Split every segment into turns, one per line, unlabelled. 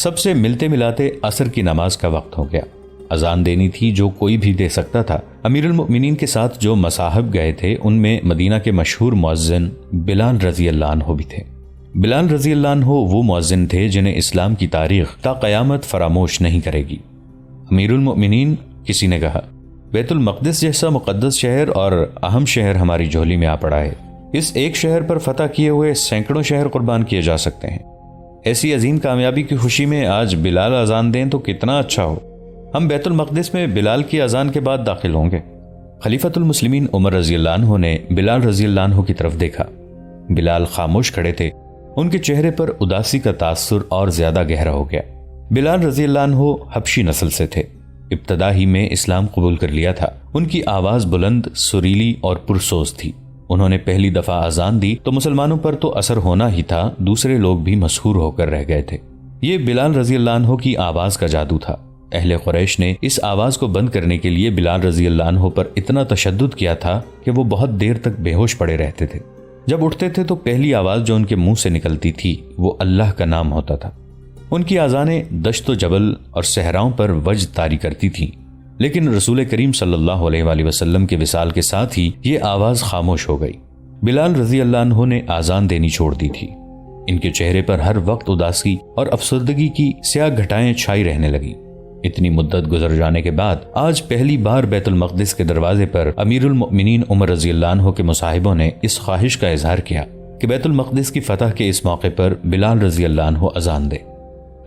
سب سے ملتے ملاتے عصر کی نماز کا وقت ہو گیا۔ اذان دینی تھی جو کوئی بھی دے سکتا تھا۔ امیر المؤمنین کے ساتھ جو مصاحب گئے تھے ان میں مدینہ کے مشہور مؤذن بلال رضی اللہ عنہ بھی تھے۔ بلال رضی اللہ عنہ وہ مؤذن تھے جنہیں اسلام کی تاریخ تا قیامت فراموش نہیں کرے گی۔ امیر المؤمنین، کسی نے کہا، بیت المقدس جیسا مقدس شہر اور اہم شہر ہماری جھولی میں آ پڑا ہے۔ اس ایک شہر پر فتح کیے ہوئے سینکڑوں شہر قربان کیے جا سکتے ہیں۔ ایسی عظیم کامیابی کی خوشی میں آج بلال اذان دیں تو کتنا اچھا ہو۔ ہم بیت المقدس میں بلال کی اذان کے بعد داخل ہوں گے۔ خلیفۃ المسلمین عمر رضی اللہ عنہ نے بلال رضی اللہ عنہ کی طرف دیکھا۔ بلال خاموش کھڑے تھے۔ ان کے چہرے پر اداسی کا تاثر اور زیادہ گہرا ہو گیا۔ بلال رضی اللہ عنہ حبشی نسل سے تھے۔ ابتدا ہی میں اسلام قبول کر لیا تھا۔ ان کی آواز بلند، سریلی اور پرسوز تھی۔ انہوں نے پہلی دفعہ اذان دی تو مسلمانوں پر تو اثر ہونا ہی تھا، دوسرے لوگ بھی مسحور ہو کر رہ گئے تھے۔ یہ بلال رضی اللہ عنہ کی آواز کا جادو تھا۔ اہل قریش نے اس آواز کو بند کرنے کے لیے بلال رضی اللہ عنہ پر اتنا تشدد کیا تھا کہ وہ بہت دیر تک بے ہوش پڑے رہتے تھے۔ جب اٹھتے تھے تو پہلی آواز جو ان کے منہ سے نکلتی تھی وہ اللہ کا نام ہوتا تھا۔ ان کی اذانیں دشت و جبل اور صحراؤں پر وجد طاری کرتی تھیں، لیکن رسول کریم صلی اللہ علیہ وآلہ وسلم کے وصال کے ساتھ ہی یہ آواز خاموش ہو گئی۔ بلال رضی اللہ عنہ نے اذان دینی چھوڑ دی تھی۔ ان کے چہرے پر ہر وقت اداسی اور افسردگی کی سیاہ گھٹائیں چھائی رہنے لگی۔ اتنی مدت گزر جانے کے بعد آج پہلی بار بیت المقدس کے دروازے پر امیر المؤمنین عمر رضی اللہ عنہ کے مصاحبوں نے اس خواہش کا اظہار کیا کہ بیت المقدس کی فتح کے اس موقع پر بلال رضی اللہ عنہ اذان دے۔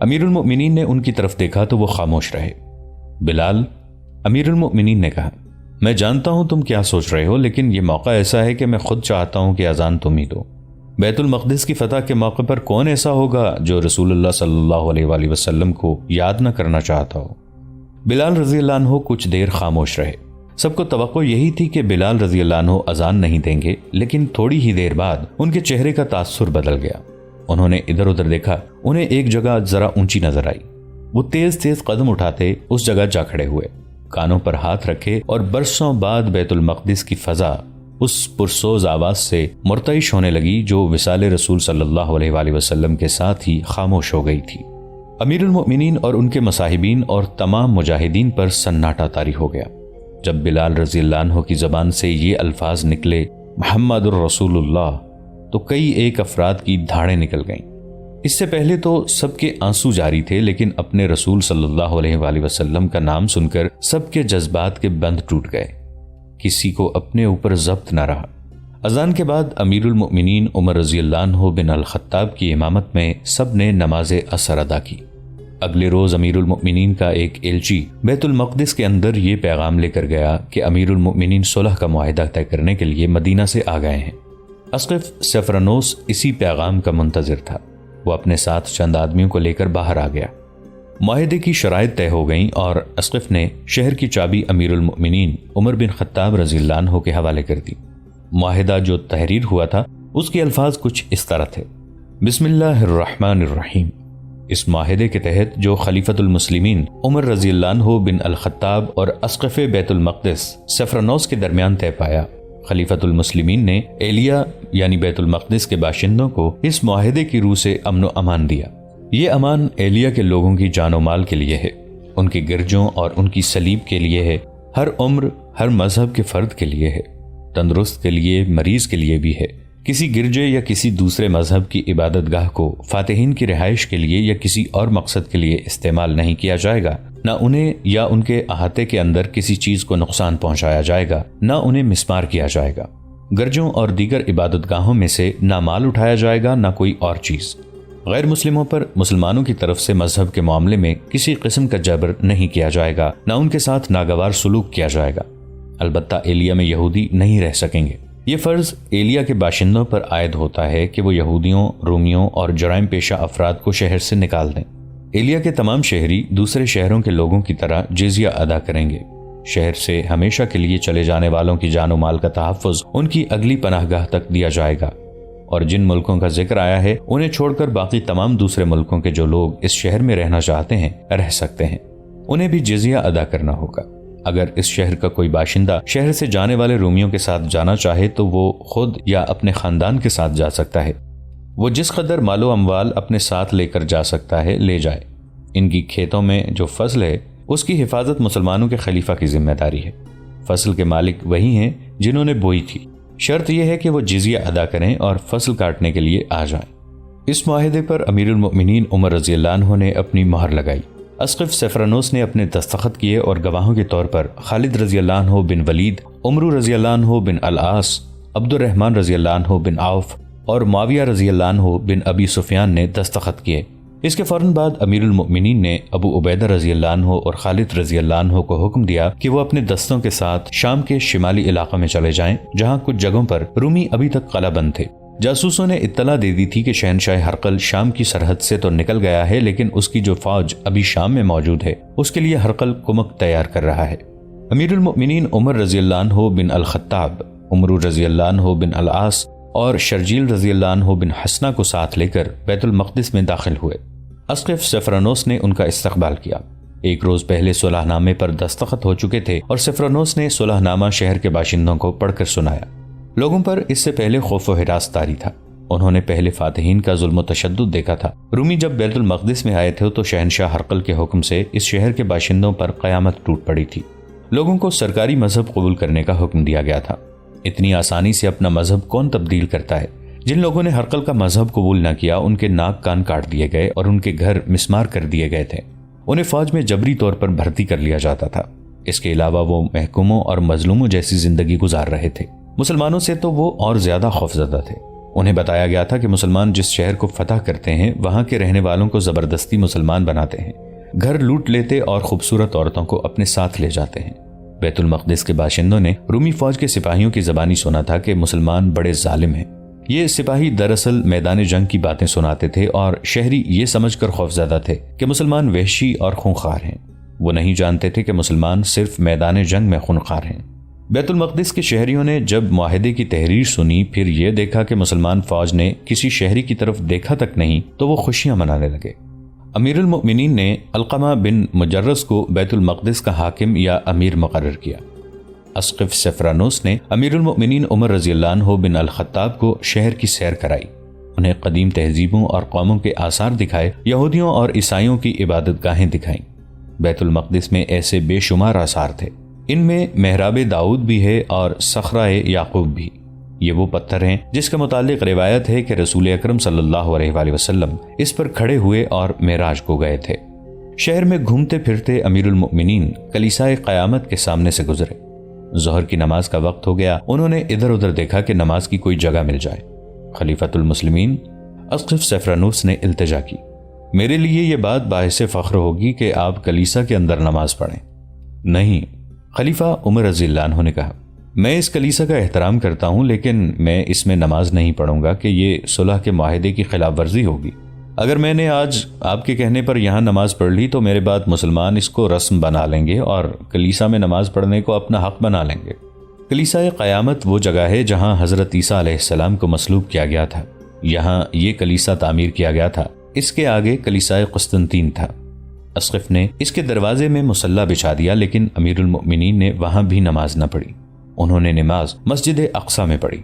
امیر المؤمنین نے ان کی طرف دیکھا تو وہ خاموش رہے۔ بلال، امیر المؤمنین نے کہا، میں جانتا ہوں تم کیا سوچ رہے ہو، لیکن یہ موقع ایسا ہے کہ میں خود چاہتا ہوں کہ اذان تم ہی دو۔ بیت المقدس کی فتح کے موقع پر کون ایسا ہوگا جو رسول اللہ صلی اللہ علیہ وآلہ وسلم کو یاد نہ کرنا چاہتا ہو؟ بلال رضی اللہ عنہ کچھ دیر خاموش رہے۔ سب کو توقع یہی تھی کہ بلال رضی اللہ عنہ اذان نہیں دیں گے، لیکن تھوڑی ہی دیر بعد ان کے چہرے کا تاثر بدل گیا۔ انہوں نے ادھر ادھر دیکھا، انہیں ایک جگہ ذرا اونچی نظر آئی۔ وہ تیز تیز قدم اٹھاتے اس جگہ جا کھڑے ہوئے، کانوں پر ہاتھ رکھے، اور برسوں بعد بیت المقدس کی فضا اس پرسوز آواز سے مرتعش ہونے لگی جو وصال رسول صلی اللہ علیہ وآلہ وسلم کے ساتھ ہی خاموش ہو گئی تھی۔ امیر المؤمنین اور ان کے مصاحبین اور تمام مجاہدین پر سناٹا طاری ہو گیا جب بلال رضی اللہ عنہ کی زبان سے یہ الفاظ نکلے، محمد الرسول اللہ، تو کئی ایک افراد کی دھاڑیں نکل گئیں۔ اس سے پہلے تو سب کے آنسو جاری تھے، لیکن اپنے رسول صلی اللہ علیہ وآلہ وسلم کا نام سن کر سب کے جذبات کے بند ٹوٹ گئے۔ کسی کو اپنے اوپر ضبط نہ رہا۔ اذان کے بعد امیر المؤمنین عمر رضی اللہ عنہ بن الخطاب کی امامت میں سب نے نماز عصر ادا کی۔ اگلے روز امیر المؤمنین کا ایک ایلچی بیت المقدس کے اندر یہ پیغام لے کر گیا کہ امیر المؤمنین صلح کا معاہدہ طے کرنے کے لیے مدینہ سے آ گئے ہیں۔ اسقف سفرنوس اسی پیغام کا منتظر تھا۔ وہ اپنے ساتھ چند آدمیوں کو لے کر باہر آ گیا۔ معاہدے کی شرائط طے ہو گئیں اور اسقف نے شہر کی چابی امیر المؤمنین عمر بن خطاب رضی اللہ عنہ کے حوالے کر دی۔ معاہدہ جو تحریر ہوا تھا اس کے الفاظ کچھ اس طرح تھے، بسم اللہ الرحمن الرحیم۔ اس معاہدے کے تحت جو خلیفۃ المسلمین عمر رضی اللہ عنہ بن الخطاب اور اسقف بیت المقدس سفرنوس کے درمیان طے پایا، خلیفۃ المسلمین نے ایلیا یعنی بیت المقدس کے باشندوں کو اس معاہدے کی روح سے امن و امان دیا۔ یہ امان ایلیا کے لوگوں کی جان و مال کے لیے ہے، ان کے گرجوں اور ان کی صلیب کے لیے ہے، ہر عمر ہر مذہب کے فرد کے لیے ہے، تندرست کے لیے، مریض کے لیے بھی ہے۔ کسی گرجے یا کسی دوسرے مذہب کی عبادت گاہ کو فاتحین کی رہائش کے لیے یا کسی اور مقصد کے لیے استعمال نہیں کیا جائے گا، نہ انہیں یا ان کے احاطے کے اندر کسی چیز کو نقصان پہنچایا جائے گا، نہ انہیں مسمار کیا جائے گا۔ گرجوں اور دیگر عبادت گاہوں میں سے نہ مال اٹھایا جائے گا نہ کوئی اور چیز۔ غیر مسلموں پر مسلمانوں کی طرف سے مذہب کے معاملے میں کسی قسم کا جبر نہیں کیا جائے گا، نہ ان کے ساتھ ناگوار سلوک کیا جائے گا۔ البتہ ایلیا میں یہودی نہیں رہ سکیں گے۔ یہ فرض ایلیا کے باشندوں پر عائد ہوتا ہے کہ وہ یہودیوں، رومیوں اور جرائم پیشہ افراد کو شہر سے نکال دیں۔ ایلیا کے تمام شہری دوسرے شہروں کے لوگوں کی طرح جزیہ ادا کریں گے۔ شہر سے ہمیشہ کے لیے چلے جانے والوں کی جان و مال کا تحفظ ان کی اگلی پناہ گاہ تک دیا جائے گا، اور جن ملکوں کا ذکر آیا ہے انہیں چھوڑ کر باقی تمام دوسرے ملکوں کے جو لوگ اس شہر میں رہنا چاہتے ہیں رہ سکتے ہیں، انہیں بھی جزیہ ادا کرنا ہوگا۔ اگر اس شہر کا کوئی باشندہ شہر سے جانے والے رومیوں کے ساتھ جانا چاہے تو وہ خود یا اپنے خاندان کے ساتھ جا سکتا ہے۔ وہ جس قدر مال و اموال اپنے ساتھ لے کر جا سکتا ہے لے جائے، ان کی کھیتوں میں جو فصل ہے اس کی حفاظت مسلمانوں کے خلیفہ کی ذمہ داری ہے۔ فصل کے مالک وہی ہیں جنہوں نے بوئی تھی، شرط یہ ہے کہ وہ جزیہ ادا کریں اور فصل کاٹنے کے لیے آ جائیں۔ اس معاہدے پر امیر المؤمنین عمر رضی اللہ عنہ نے اپنی مہر لگائی۔ اسقف سفرانوس نے اپنے دستخط کیے اور گواہوں کے طور پر خالد رضی اللہ عنہ بن ولید، عمرو رضی اللہ عنہ بن العاص، عبد الرحمن رضی اللہ عنہ بن عوف اور معاویہ رضی اللہ عنہ بن ابی سفیان نے دستخط کیے۔ اس کے فوراً بعد امیر المؤمنین نے ابو عبیدہ رضی اللہ عنہ اور خالد رضی اللہ عنہ کو حکم دیا کہ وہ اپنے دستوں کے ساتھ شام کے شمالی علاقے میں چلے جائیں، جہاں کچھ جگہوں پر رومی ابھی تک قلعہ بند تھے۔ جاسوسوں نے اطلاع دے دی تھی کہ شہنشاہ ہرقل شام کی سرحد سے تو نکل گیا ہے، لیکن اس کی جو فوج ابھی شام میں موجود ہے اس کے لیے ہرقل کمک تیار کر رہا ہے۔ امیر المؤمنین عمر رضی اللہ عنہ بن الخطاب، عمرو رضی اللہ عنہ بن العاص اور شرجیل رضی اللہ عنہ بن حسنہ کو ساتھ لے کر بیت المقدس میں داخل ہوئے۔ اسقف سفرانوس نے ان کا استقبال کیا۔ ایک روز پہلے صلح نامے پر دستخط ہو چکے تھے اور سفرانوس نے صلح نامہ شہر کے باشندوں کو پڑھ کر سنایا۔ لوگوں پر اس سے پہلے خوف و ہراس طاری تھا۔ انہوں نے پہلے فاتحین کا ظلم و تشدد دیکھا تھا۔ رومی جب بیت المقدس میں آئے تھے تو شہنشاہ ہرقل کے حکم سے اس شہر کے باشندوں پر قیامت ٹوٹ پڑی تھی۔ لوگوں کو سرکاری مذہب قبول کرنے کا حکم دیا گیا تھا۔ اتنی آسانی سے اپنا مذہب کون تبدیل کرتا ہے؟ جن لوگوں نے ہرقل کا مذہب قبول نہ کیا ان کے ناک کان کاٹ دیے گئے اور ان کے گھر مسمار کر دیے گئے تھے۔ انہیں فوج میں جبری طور پر بھرتی کر لیا جاتا تھا۔ اس کے علاوہ وہ محکوموں اور مظلوموں جیسی زندگی گزار رہے تھے۔ مسلمانوں سے تو وہ اور زیادہ خوفزدہ تھے۔ انہیں بتایا گیا تھا کہ مسلمان جس شہر کو فتح کرتے ہیں وہاں کے رہنے والوں کو زبردستی مسلمان بناتے ہیں، گھر لوٹ لیتے اور خوبصورت عورتوں کو اپنے ساتھ لے جاتے ہیں۔ بیت المقدس کے باشندوں نے رومی فوج کے سپاہیوں کی زبانی سنا تھا کہ مسلمان بڑے ظالم ہیں۔ یہ سپاہی دراصل میدان جنگ کی باتیں سناتے تھے اور شہری یہ سمجھ کر خوفزدہ تھے کہ مسلمان وحشی اور خونخوار ہیں۔ وہ نہیں جانتے تھے کہ مسلمان صرف میدان جنگ میں خونخوار ہیں۔ بیت المقدس کے شہریوں نے جب معاہدے کی تحریر سنی، پھر یہ دیکھا کہ مسلمان فوج نے کسی شہری کی طرف دیکھا تک نہیں، تو وہ خوشیاں منانے لگے۔ امیر المؤمنین نے علقمہ بن مجرس کو بیت المقدس کا حاکم یا امیر مقرر کیا۔ اسقف سفرانوس نے امیر المؤمنین عمر رضی اللہ عنہ بن الخطاب کو شہر کی سیر کرائی، انہیں قدیم تہذیبوں اور قوموں کے آثار دکھائے، یہودیوں اور عیسائیوں کی عبادت گاہیں دکھائیں۔ بیت المقدس میں ایسے بے شمار آثار تھے، ان میں محراب داؤد بھی ہے اور صخرہ یعقوب بھی۔ یہ وہ پتھر ہیں جس کے متعلق روایت ہے کہ رسول اکرم صلی اللہ علیہ وآلہ وسلم اس پر کھڑے ہوئے اور معراج کو گئے تھے۔ شہر میں گھومتے پھرتے امیر المؤمنین کلیسائے قیامت کے سامنے سے گزرے۔ ظہر کی نماز کا وقت ہو گیا، انہوں نے ادھر ادھر دیکھا کہ نماز کی کوئی جگہ مل جائے۔ خلیفۃ المسلمین اسقف سفرانوس نے التجا کی، میرے لیے یہ بات باعث فخر ہوگی کہ آپ کلیسا کے اندر نماز پڑھیں۔ نہیں، خلیفہ عمر رضی اللہ عنہ نے کہا، میں اس کلیسا کا احترام کرتا ہوں، لیکن میں اس میں نماز نہیں پڑھوں گا کہ یہ صلح کے معاہدے کی خلاف ورزی ہوگی۔ اگر میں نے آج آپ کے کہنے پر یہاں نماز پڑھ لی تو میرے بعد مسلمان اس کو رسم بنا لیں گے اور کلیسا میں نماز پڑھنے کو اپنا حق بنا لیں گے۔ کلیسائے قیامت وہ جگہ ہے جہاں حضرت عیسیٰ علیہ السلام کو مصلوب کیا گیا تھا، یہاں یہ کلیسا تعمیر کیا گیا تھا۔ اس کے آگے کلیسائے قسطنطین تھا۔ اسقف نے اس کے دروازے میں مصلی بچھا دیا، لیکن امیر المؤمنین نے وہاں بھی نماز نہ پڑھی، انہوں نے نماز مسجد اقصی میں پڑھی۔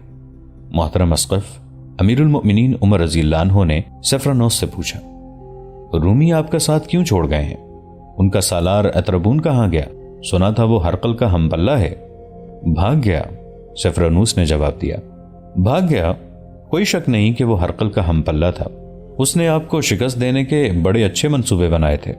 محترم اسقف، امیر المؤمنین عمر رضی اللہ عنہ نے سفرانوس سے پوچھا، رومی آپ کا ساتھ کیوں چھوڑ گئے ہیں؟ ان کا سالار اتربون کہاں گیا؟ سنا تھا وہ ہرقل کا ہم پلہ ہے۔ بھاگ گیا، سفرانوس نے جواب دیا۔ بھاگ گیا؟ کوئی شک نہیں کہ وہ ہرقل کا ہم پلہ تھا۔ اس نے آپ کو شکست دینے کے بڑے اچھے منصوبے بنائے تھے۔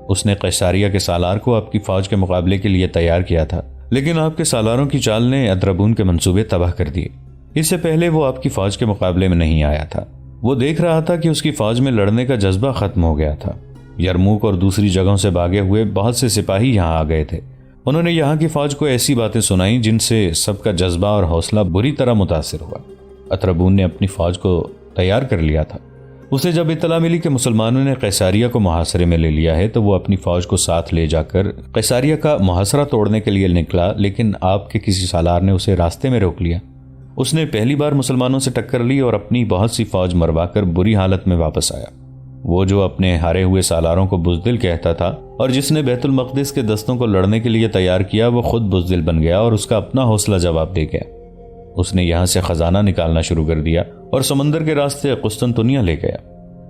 اس نے قیصاریہ کے سالار کو آپ کی فوج کے مقابلے کے لیے تیار کیا تھا، لیکن آپ کے سالاروں کی چال نے اتربون کے منصوبے تباہ کر دیے۔ اس سے پہلے وہ آپ کی فوج کے مقابلے میں نہیں آیا تھا۔ وہ دیکھ رہا تھا کہ اس کی فوج میں لڑنے کا جذبہ ختم ہو گیا تھا۔ یرموک اور دوسری جگہوں سے بھاگے ہوئے بہت سے سپاہی یہاں آ گئے تھے۔ انہوں نے یہاں کی فوج کو ایسی باتیں سنائیں جن سے سب کا جذبہ اور حوصلہ بری طرح متاثر ہوا۔ اتربون نے اپنی فوج کو تیار کر لیا تھا۔ اسے جب اطلاع ملی کہ مسلمانوں نے قیصاریہ کو محاصرے میں لے لیا ہے تو وہ اپنی فوج کو ساتھ لے جا کر قیصاریہ کا محاصرہ توڑنے کے لیے نکلا، لیکن آپ کے کسی سالار نے اسے راستے میں روک لیا۔ اس نے پہلی بار مسلمانوں سے ٹکر لی اور اپنی بہت سی فوج مروا کر بری حالت میں واپس آیا۔ وہ جو اپنے ہارے ہوئے سالاروں کو بزدل کہتا تھا اور جس نے بیت المقدس کے دستوں کو لڑنے کے لیے تیار کیا، وہ خود بزدل بن گیا اور اس کا اپنا حوصلہ جواب دے گیا۔ اس نے یہاں سے خزانہ نکالنا شروع کر دیا اور سمندر کے راستے قسطنطنیہ لے گیا۔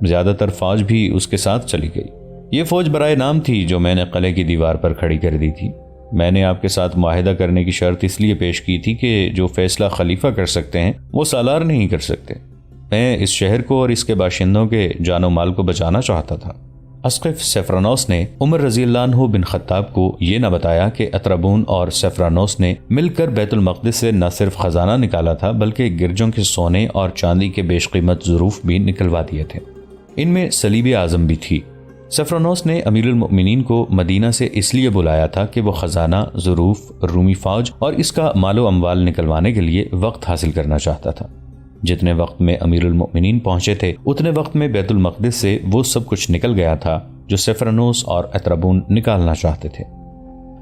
زیادہ تر فوج بھی اس کے ساتھ چلی گئی۔ یہ فوج برائے نام تھی جو میں نے قلعے کی دیوار پر کھڑی کر دی تھی۔ میں نے آپ کے ساتھ معاہدہ کرنے کی شرط اس لیے پیش کی تھی کہ جو فیصلہ خلیفہ کر سکتے ہیں وہ سالار نہیں کر سکتے۔ میں اس شہر کو اور اس کے باشندوں کے جان و مال کو بچانا چاہتا تھا۔ اسقف سیفرانوس نے عمر رضی اللہ عنہ بن خطاب کو یہ نہ بتایا کہ اطرابون اور سیفرانوس نے مل کر بیت المقدس سے نہ صرف خزانہ نکالا تھا بلکہ گرجوں کے سونے اور چاندی کے بیش قیمت ظروف بھی نکلوا دیے تھے۔ ان میں صلیب اعظم بھی تھی۔ سیفرانوس نے امیر المؤمنین کو مدینہ سے اس لیے بلایا تھا کہ وہ خزانہ، ظروف، رومی فوج اور اس کا مال و اموال نکلوانے کے لیے وقت حاصل کرنا چاہتا تھا۔ جتنے وقت میں امیر المؤمنین پہنچے تھے اتنے وقت میں بیت المقدس سے وہ سب کچھ نکل گیا تھا جو سیفرانوس اور اطرابون نکالنا چاہتے تھے۔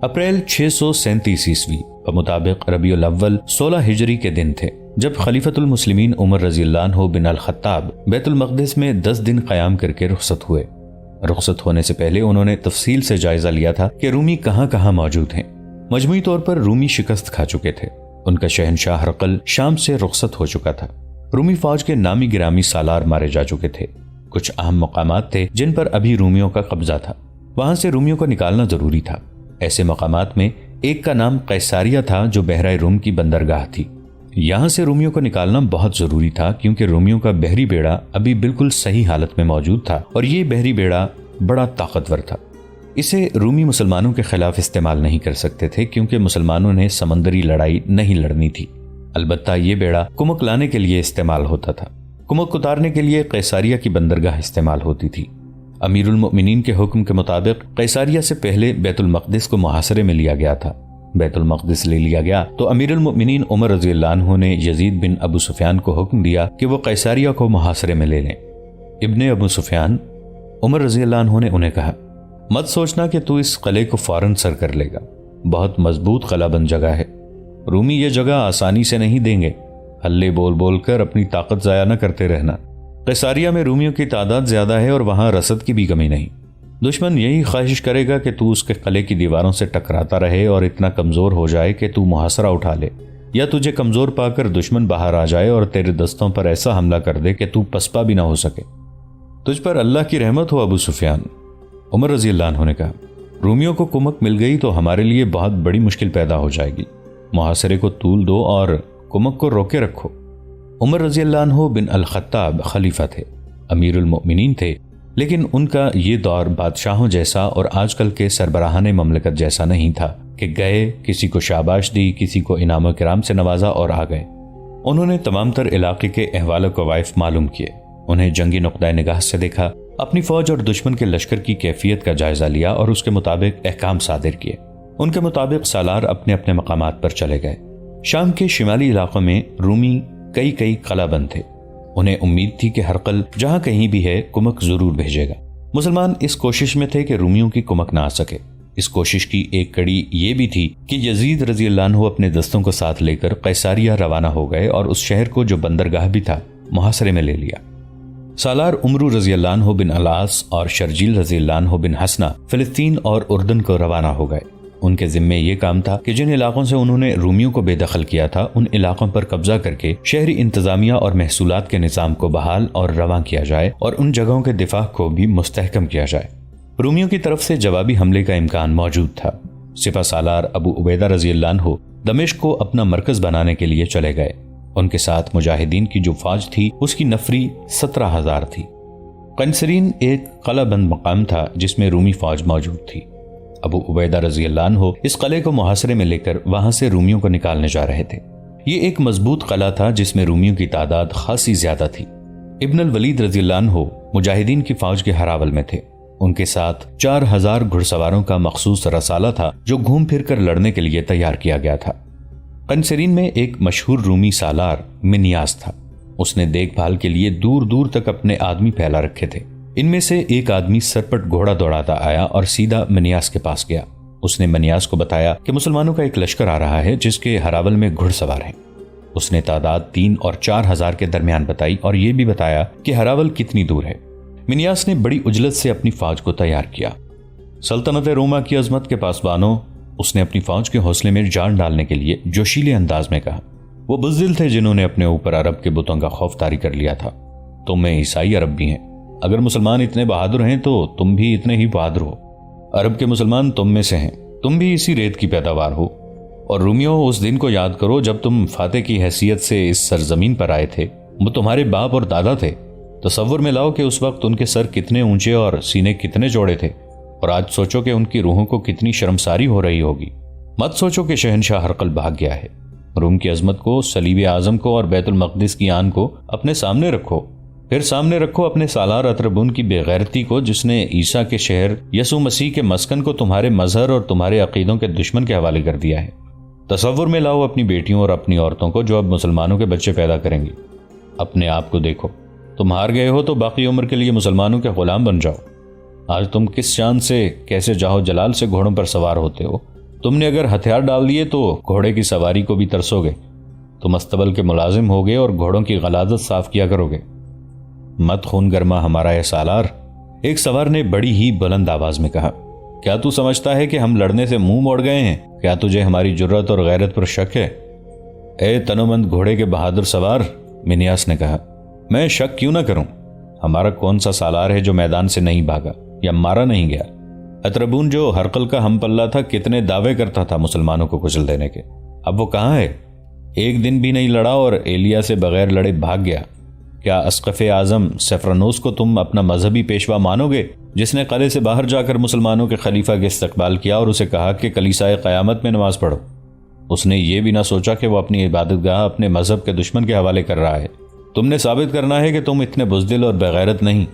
اپریل 637 عیسوی بمطابق ربیع الاول 16 ہجری کے دن تھے جب خلیفۃ المسلمین عمر رضی اللہ عنہ بن الخطاب بیت المقدس میں 10 دن قیام کر کے رخصت ہوئے۔ رخصت ہونے سے پہلے انہوں نے تفصیل سے جائزہ لیا تھا کہ رومی کہاں کہاں موجود ہیں۔ مجموعی طور پر رومی شکست کھا چکے تھے۔ ان کا شہنشاہ ہرقل شام سے رخصت ہو چکا تھا۔ رومی فوج کے نامی گرامی سالار مارے جا چکے تھے۔ کچھ اہم مقامات تھے جن پر ابھی رومیوں کا قبضہ تھا، وہاں سے رومیوں کو نکالنا ضروری تھا۔ ایسے مقامات میں ایک کا نام قیساریہ تھا جو بحرۂ روم کی بندرگاہ تھی۔ یہاں سے رومیوں کو نکالنا بہت ضروری تھا کیونکہ رومیوں کا بحری بیڑا ابھی بالکل صحیح حالت میں موجود تھا اور یہ بحری بیڑا بڑا طاقتور تھا۔ اسے رومی مسلمانوں کے خلاف استعمال نہیں کر سکتے تھے کیونکہ مسلمانوں نے سمندری لڑائی نہیں لڑنی تھی۔ البتہ یہ بیڑا کمک لانے کے لیے استعمال ہوتا تھا۔ کمک اتارنے کے لیے قیساریہ کی بندرگاہ استعمال ہوتی تھی۔ امیر المؤمنین کے حکم کے مطابق قیساریہ سے پہلے بیت المقدس کو محاصرے میں لیا گیا تھا۔ بیت المقدس لے لیا گیا تو امیر المؤمنین عمر رضی اللہ عنہ نے یزید بن ابو سفیان کو حکم دیا کہ وہ قیساریہ کو محاصرے میں لے لیں۔ ابن ابو سفیان عمر رضی اللہ عنہ نے انہیں کہا، مت سوچنا کہ تو اس قلعے کو فوراً سر کر لے گا، بہت مضبوط قلعہ بند جگہ ہے، رومی یہ جگہ آسانی سے نہیں دیں گے، ہلے بول بول کر اپنی طاقت ضائع نہ کرتے رہنا۔ قیساریہ میں رومیوں کی تعداد زیادہ ہے اور وہاں رسد کی بھی کمی نہیں۔ دشمن یہی خواہش کرے گا کہ تو اس کے قلعے کی دیواروں سے ٹکراتا رہے اور اتنا کمزور ہو جائے کہ تو محاصرہ اٹھا لے، یا تجھے کمزور پا کر دشمن باہر آ جائے اور تیرے دستوں پر ایسا حملہ کر دے کہ تو پسپا بھی نہ ہو سکے۔ تجھ پر اللہ کی رحمت ہو ابو سفیان، عمر رضی اللہ عنہ نے کہا۔ رومیوں کو کمک مل گئی تو ہمارے لیے بہت بڑی مشکل پیدا ہو جائے گی، محاصرے کو طول دو اور کمک کو روکے رکھو۔ عمر رضی اللہ عنہ بن الخطاب خلیفہ تھے، امیر المؤمنین تھے، لیکن ان کا یہ دور بادشاہوں جیسا اور آج کل کے سربراہان مملکت جیسا نہیں تھا کہ گئے، کسی کو شاباش دی، کسی کو انعام و کرام سے نوازا اور آ گئے۔ انہوں نے تمام تر علاقے کے احوال و قوائف معلوم کیے، انہیں جنگی نقطۂ نگاہ سے دیکھا، اپنی فوج اور دشمن کے لشکر کی کیفیت کا جائزہ لیا اور اس کے مطابق احکام صادر کیے۔ ان کے مطابق سالار اپنے اپنے مقامات پر چلے گئے۔ شام کے شمالی علاقوں میں رومی کئی قلعہ بند تھے۔ انہیں امید تھی کہ ہرقل جہاں کہیں بھی ہے کمک ضرور بھیجے گا۔ مسلمان اس کوشش میں تھے کہ رومیوں کی کمک نہ آ سکے۔ اس کوشش کی ایک کڑی یہ بھی تھی کہ یزید رضی اللہ عنہ اپنے دستوں کو ساتھ لے کر قیساریہ روانہ ہو گئے اور اس شہر کو جو بندرگاہ بھی تھا محاصرے میں لے لیا۔ سالار عمرو رضی اللہ عنہ بن العاص اور شرجیل رضی اللہ عنہ بن حسنہ فلسطین اور اردن کو روانہ ہو گئے۔ ان کے ذمے یہ کام تھا کہ جن علاقوں سے انہوں نے رومیوں کو بے دخل کیا تھا ان علاقوں پر قبضہ کر کے شہری انتظامیہ اور محصولات کے نظام کو بحال اور رواں کیا جائے اور ان جگہوں کے دفاع کو بھی مستحکم کیا جائے۔ رومیوں کی طرف سے جوابی حملے کا امکان موجود تھا۔ سپہ سالار ابو عبیدہ رضی اللہ عنہ دمشق کو اپنا مرکز بنانے کے لیے چلے گئے۔ ان کے ساتھ مجاہدین کی جو فوج تھی اس کی نفری 17,000 تھی۔ قنسرین ایک قلعہ بند مقام تھا جس میں رومی فوج موجود تھی۔ ابو عبیدہ رضی اللہ عنہ اس قلعے کو محاصرے میں لے کر وہاں سے رومیوں کو نکالنے جا رہے تھے۔ یہ ایک مضبوط قلعہ تھا جس میں رومیوں کی تعداد خاصی زیادہ تھی۔ ابن الولید رضی اللہ عنہ مجاہدین کی فوج کے ہراول میں تھے۔ ان کے ساتھ 4,000 گھڑ سواروں کا مخصوص رسالہ تھا جو گھوم پھر کر لڑنے کے لیے تیار کیا گیا تھا۔ قنسرین میں ایک مشہور رومی سالار منیاس تھا۔ اس نے دیکھ بھال کے لیے دور دور تک اپنے آدمی پھیلا رکھے تھے۔ ان میں سے ایک آدمی سرپٹ گھوڑا دوڑاتا آیا اور سیدھا منیاس کے پاس گیا۔ اس نے منیاس کو بتایا کہ مسلمانوں کا ایک لشکر آ رہا ہے جس کے ہراول میں گھڑ سوار ہیں۔ اس نے تعداد 3 اور 4,000 کے درمیان بتائی اور یہ بھی بتایا کہ ہراول کتنی دور ہے۔ منیاس نے بڑی عجلت سے اپنی فوج کو تیار کیا۔ سلطنت روما کی عظمت کے پاسبانوں، اس نے اپنی فوج کے حوصلے میں جان ڈالنے کے لیے جوشیلے انداز میں کہا۔ وہ بزدل تھے جنہوں نے اپنے اوپر عرب کے بتوں کا خوف طاری کر لیا تھا۔ تم میں عیسائی عرب بھی ہیں، اگر مسلمان اتنے بہادر ہیں تو تم بھی اتنے ہی بہادر ہو۔ عرب کے مسلمان تم میں سے ہیں، تم بھی اسی ریت کی پیداوار ہو۔ اور رومیوں، اس دن کو یاد کرو جب تم فاتح کی حیثیت سے اس سرزمین پر آئے تھے۔ وہ تمہارے باپ اور دادا تھے۔ تصور میں لاؤ کہ اس وقت ان کے سر کتنے اونچے اور سینے کتنے چوڑے تھے، اور آج سوچو کہ ان کی روحوں کو کتنی شرمساری ہو رہی ہوگی۔ مت سوچو کہ شہنشاہ ہرقل بھاگ گیا ہے۔ روم کی عظمت کو، صلیب اعظم کو اور بیت المقدس کی آن کو اپنے سامنے رکھو۔ پھر سامنے رکھو اپنے سالار اطربون کی بے غیرتی کو، جس نے عیسیٰ کے شہر یسوع مسیح کے مسکن کو تمہارے مظہر اور تمہارے عقیدوں کے دشمن کے حوالے کر دیا ہے۔ تصور میں لاؤ اپنی بیٹیوں اور اپنی عورتوں کو جو اب مسلمانوں کے بچے پیدا کریں گی۔ اپنے آپ کو دیکھو، تم ہار گئے ہو تو باقی عمر کے لیے مسلمانوں کے غلام بن جاؤ۔ آج تم کس شان سے، کیسے جاہو جلال سے گھوڑوں پر سوار ہوتے ہو۔ تم نے اگر ہتھیار ڈال دیے تو گھوڑے کی سواری کو بھی ترسو گے۔ تم استبل کے ملازم ہوگے اور گھوڑوں کی غلاظت صاف کیا کرو گے۔ مت خون گرما ہمارا اے سالار، ایک سوار نے بڑی ہی بلند آواز میں کہا۔ کیا تو سمجھتا ہے کہ ہم لڑنے سے منہ موڑ گئے ہیں؟ کیا تجھے ہماری جرت اور غیرت پر شک ہے؟ اے تنومند گھوڑے کے بہادر سوار، منیاس نے کہا، میں شک کیوں نہ کروں؟ ہمارا کون سا سالار ہے جو میدان سے نہیں بھاگا یا مارا نہیں گیا؟ اطربون جو ہرقل کا ہم پلہ تھا، کتنے دعوے کرتا تھا مسلمانوں کو کچل دینے کے۔ اب وہ کہاں ہے؟ ایک دن بھی نہیں لڑا اور ایلیا سے بغیر لڑے بھاگ گیا۔ کیا اسقف اعظم سفرنوس کو تم اپنا مذہبی پیشوا مانو گے، جس نے قلعے سے باہر جا کر مسلمانوں کے خلیفہ کے استقبال کیا اور اسے کہا کہ کلیسائے قیامت میں نماز پڑھو؟ اس نے یہ بھی نہ سوچا کہ وہ اپنی عبادت گاہ اپنے مذہب کے دشمن کے حوالے کر رہا ہے۔ تم نے ثابت کرنا ہے کہ تم اتنے بزدل اور بغیرت نہیں۔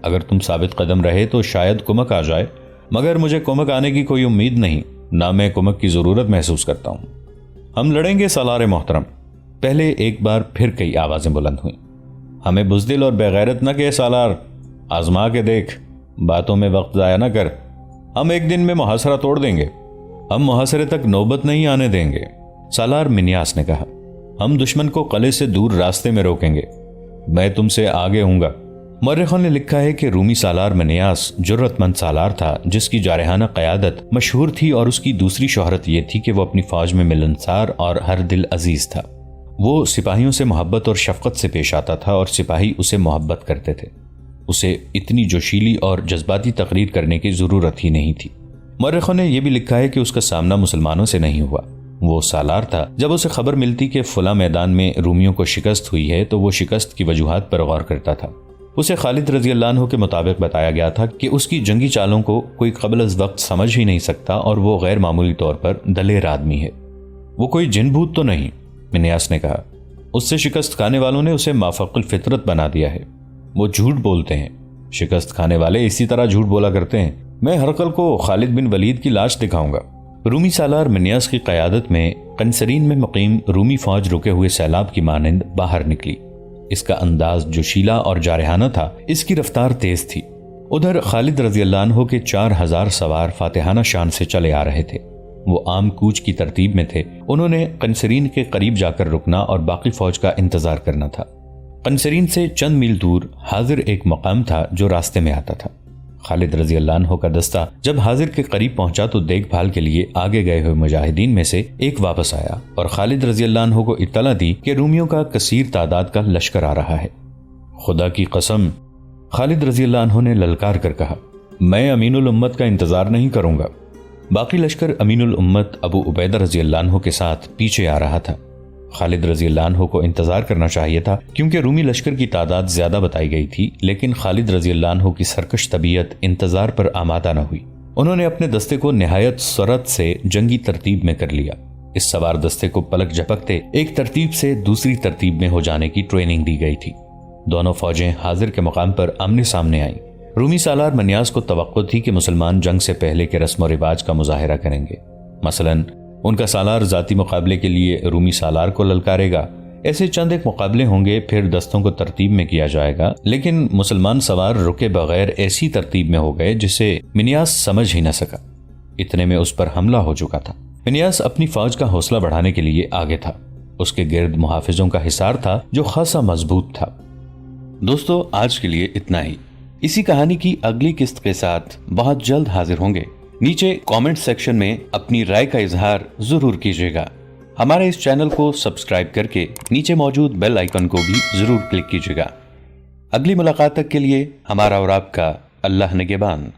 اگر تم ثابت قدم رہے تو شاید کمک آ جائے، مگر مجھے کمک آنے کی کوئی امید نہیں، نہ میں کمک کی ضرورت محسوس کرتا ہوں۔ ہم لڑیں گے سالار محترم، پہلے ایک بار پھر کئی آوازیں بلند ہوئیں۔ ہمیں بزدل اور بغیرت نہ کہ سالار، آزما کے دیکھ، باتوں میں وقت ضائع نہ کر۔ ہم ایک دن میں محاصرہ توڑ دیں گے، ہم محاصرے تک نوبت نہیں آنے دیں گے۔ سالار منیاس نے کہا، ہم دشمن کو قلعے سے دور راستے میں روکیں گے، میں تم سے آگے ہوں گا۔ مورخوں نے لکھا ہے کہ رومی سالار منیاس جرت مند سالار تھا، جس کی جارحانہ قیادت مشہور تھی، اور اس کی دوسری شہرت یہ تھی کہ وہ اپنی فوج میں ملنسار اور ہر دل عزیز تھا۔ وہ سپاہیوں سے محبت اور شفقت سے پیش آتا تھا اور سپاہی اسے محبت کرتے تھے۔ اسے اتنی جوشیلی اور جذباتی تقریر کرنے کی ضرورت ہی نہیں تھی۔ مورخوں نے یہ بھی لکھا ہے کہ اس کا سامنا مسلمانوں سے نہیں ہوا۔ وہ سالار تھا، جب اسے خبر ملتی کہ فلاں میدان میں رومیوں کو شکست ہوئی ہے تو وہ شکست کی وجوہات پر غور کرتا تھا۔ اسے خالد رضی اللہ عنہ کے مطابق بتایا گیا تھا کہ اس کی جنگی چالوں کو کوئی قبل از وقت سمجھ ہی نہیں سکتا اور وہ غیر معمولی طور پر دلیر آدمی ہے۔ وہ کوئی جن بھوت تو نہیں، منیاس نے کہا۔ اس سے شکست کھانے والوں نے اسے مافوق الفطرت بنا دیا ہے۔ وہ جھوٹ بولتے ہیں، شکست کھانے والے اسی طرح جھوٹ بولا کرتے ہیں۔ میں ہرقل کو خالد بن ولید کی لاش دکھاؤں گا۔ رومی سالار منیاس کی قیادت میں قنسرین میں مقیم رومی فوج رکے ہوئے سیلاب کی مانند باہر نکلی۔ اس کا انداز جوشیلا اور جارحانہ تھا، اس کی رفتار تیز تھی۔ ادھر خالد رضی اللہ عنہ کے 4000 سوار فاتحانہ شان سے چلے آ رہے تھے۔ وہ عام کوچ کی ترتیب میں تھے۔ انہوں نے قنسرین کے قریب جا کر رکنا اور باقی فوج کا انتظار کرنا تھا۔ قنسرین سے چند میل دور حاضر ایک مقام تھا جو راستے میں آتا تھا۔ خالد رضی اللہ عنہ کا دستہ جب حاضر کے قریب پہنچا تو دیکھ بھال کے لیے آگے گئے ہوئے مجاہدین میں سے ایک واپس آیا اور خالد رضی اللہ عنہ کو اطلاع دی کہ رومیوں کا کثیر تعداد کا لشکر آ رہا ہے۔ خدا کی قسم، خالد رضی اللہ عنہ نے للکار کر کہا، میں امین الامت کا انتظار نہیں کروں گا۔ باقی لشکر امین الامت ابو عبیدہ رضی اللہ عنہ کے ساتھ پیچھے آ رہا تھا۔ خالد رضی اللہ عنہ کو انتظار کرنا چاہیے تھا کیونکہ رومی لشکر کی تعداد زیادہ بتائی گئی تھی، لیکن خالد رضی اللہ عنہ کی سرکش طبیعت انتظار پر آمادہ نہ ہوئی۔ انہوں نے اپنے دستے کو نہایت سرعت سے جنگی ترتیب میں کر لیا۔ اس سوار دستے کو پلک جھپکتے ایک ترتیب سے دوسری ترتیب میں ہو جانے کی ٹریننگ دی گئی تھی۔ دونوں فوجیں حاضر کے مقام پر آمنے سامنے آئیں۔ رومی سالار منیاس کو توقع تھی کہ مسلمان جنگ سے پہلے کے رسم و رواج کا مظاہرہ کریں گے۔ مثلاً ان کا سالار ذاتی مقابلے کے لیے رومی سالار کو للکارے گا۔ ایسے چند ایک مقابلے ہوں گے، پھر دستوں کو ترتیب میں کیا جائے گا، لیکن مسلمان سوار رکے بغیر ایسی ترتیب میں ہو گئے جسے منیاس سمجھ ہی نہ سکا۔ اتنے میں اس پر حملہ ہو چکا تھا۔ منیاس اپنی فوج کا حوصلہ بڑھانے کے لیے آگے تھا۔ اس کے گرد محافظوں کا حصار تھا جو خاصا مضبوط تھا۔ دوستو، آج کے لیے اتنا ہی۔ اسی کہانی کی اگلی قسط کے ساتھ بہت جلد حاضر ہوں گے۔ نیچے کامنٹ سیکشن میں اپنی رائے کا اظہار ضرور کیجیے گا۔ ہمارے اس چینل کو سبسکرائب کر کے نیچے موجود بیل آئیکن کو بھی ضرور کلک کیجیے گا۔ اگلی ملاقات تک کے لیے ہمارا اور آپ کا اللہ نگہبان۔